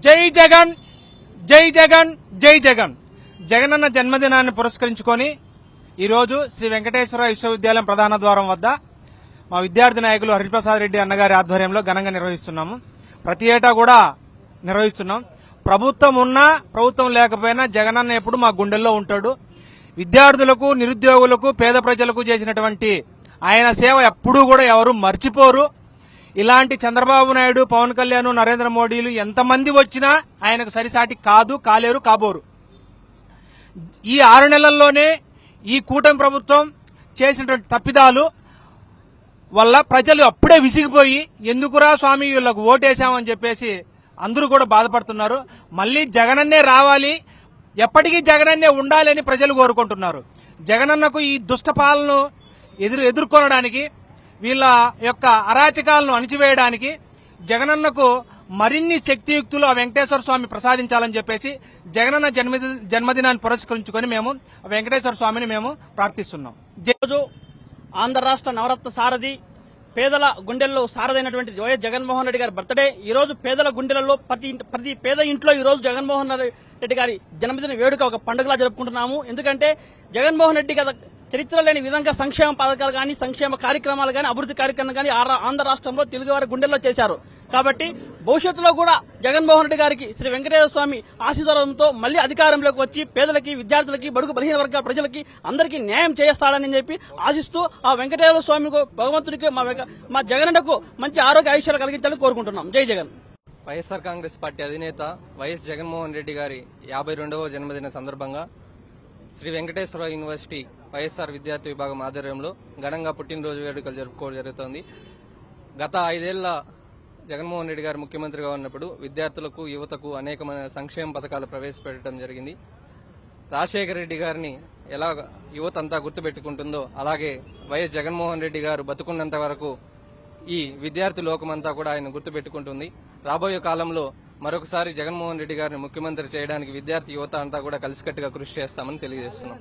జై జగన్ జై జగన్ జై జగన్. జగనన్న జన్మదినాన్ని పురస్కరించుకొని ఈరోజు శ్రీ వెంకటేశ్వర విశ్వవిద్యాలయం ప్రధాన ద్వారం వద్ద మా విద్యార్థి నాయకులు హరిప్రసాద్ రెడ్డి అన్నగారి ఆధ్వర్యంలో ఘనంగా నిర్వహిస్తున్నాము. ప్రతి ఏటా కూడా నిర్వహిస్తున్నాం. ప్రభుత్వం ఉన్నా ప్రభుత్వం లేకపోయినా జగనన్న ఎప్పుడు మా గుండెల్లో ఉంటాడు. విద్యార్థులకు, నిరుద్యోగులకు, పేద ప్రజలకు చేసినటువంటి ఆయన సేవ ఎప్పుడూ కూడా ఎవరు మర్చిపోరు. ఇలాంటి చంద్రబాబు నాయుడు, పవన్ కళ్యాణ్, నరేంద్ర మోడీలు ఎంతమంది వచ్చినా ఆయనకు సరిసాటి కాదు, కాలేరు, కాబోరు. ఈ 6 నెలల్లోనే ఈ కూటమి ప్రభుత్వం చేసినటువంటి తప్పిదాలు వల్ల ప్రజలు అప్పుడే విసిగిపోయి ఎందుకురా స్వామి వీళ్ళకు ఓటేశామని చెప్పేసి అందరూ కూడా బాధపడుతున్నారు. మళ్లీ జగనన్నే రావాలి, ఎప్పటికీ జగనన్నే ఉండాలని ప్రజలు కోరుకుంటున్నారు. జగనన్నకు ఈ దుష్ట పాలనను ఎదుర్కొనడానికి, వీళ్ళ యొక్క అరాచకాలను అణిచివేయడానికి జగనన్నకు మరిన్ని శక్తియుక్తులు ఆ వెంకటేశ్వర స్వామి ప్రసాదించాలని చెప్పేసి జగనన్న జన్మదినాన్ని పురస్కరించుకొని మేము వెంకటేశ్వర స్వామిని మేము ప్రార్థిస్తున్నాం. రోజు ఆంధ్ర రాష్ట్ర నవరత్న సారథి, పేదల గుండెల్లో సారథైనటువంటి వైఎస్ జగన్మోహన్ రెడ్డి గారి బర్త్డే. ఈ రోజు పేదల గుండెలలో ప్రతి పేద ఇంట్లో ఈ రోజు జగన్మోహన్ రెడ్డి గారి జన్మదిన వేడుక ఒక పండుగలా జరుపుకుంటున్నాము. ఎందుకంటే జగన్మోహన్ రెడ్డి గత చరిత్ర లేని విధంగా సంక్షేమ పథకాలు కానీ, సంక్షేమ కార్యక్రమాలు కానీ, అభివృద్ధి కార్యక్రమాలు కానీ ఆంధ్ర రాష్ట్రంలో తెలుగువారి గుండెల్లో చేశారు. కాబట్టి భవిష్యత్తులో కూడా జగన్మోహన్ రెడ్డి గారికి శ్రీ వెంకటేశ్వర స్వామి ఆశీర్వాదంతో మళ్లీ అధికారంలోకి వచ్చి పేదలకి, విద్యార్థులకి, బడుగు బలహీన వర్గాల ప్రజలకి అందరికీ న్యాయం చేస్తాడని చెప్పి ఆశిస్తూ ఆ వెంకటేశ్వర స్వామి భగవంతుడికి మా జగనన్నకు మంచి ఆరోగ్య ఆయుష్యాలు కలిగించాలని కోరుకుంటున్నాం. జై జగన్. వైఎస్ఆర్ కాంగ్రెస్ పార్టీ అధినేత వైఎస్ జగన్మోహన్ రెడ్డి గారి 52వ జన్మదిన సందర్భంగా శ్రీ వెంకటేశ్వర యూనివర్సిటీ వైఎస్ఆర్ విద్యార్థి విభాగం ఆధ్వర్యంలో ఘనంగా పుట్టినరోజు వేడుకలు జరుపుకోవడం జరుగుతోంది. గత 5 ఏళ్ల జగన్మోహన్ రెడ్డి గారు ముఖ్యమంత్రిగా ఉన్నప్పుడు విద్యార్థులకు, యువతకు అనేకమైన సంక్షేమ పథకాలు ప్రవేశపెట్టడం జరిగింది. రాజశేఖర రెడ్డి గారిని ఎలా యువత అంతా గుర్తుపెట్టుకుంటుందో అలాగే వైఎస్ జగన్మోహన్ రెడ్డి గారు బతుకున్నంత వరకు ఈ విద్యార్థి లోకమంతా కూడా ఆయన గుర్తుపెట్టుకుంటుంది. రాబోయే కాలంలో మరొకసారి జగన్మోహన్ రెడ్డి గారిని ముఖ్యమంత్రి చేయడానికి విద్యార్థి యువత అంతా కూడా కలిసికట్టుగా కృషి చేస్తామని తెలియజేస్తున్నాం.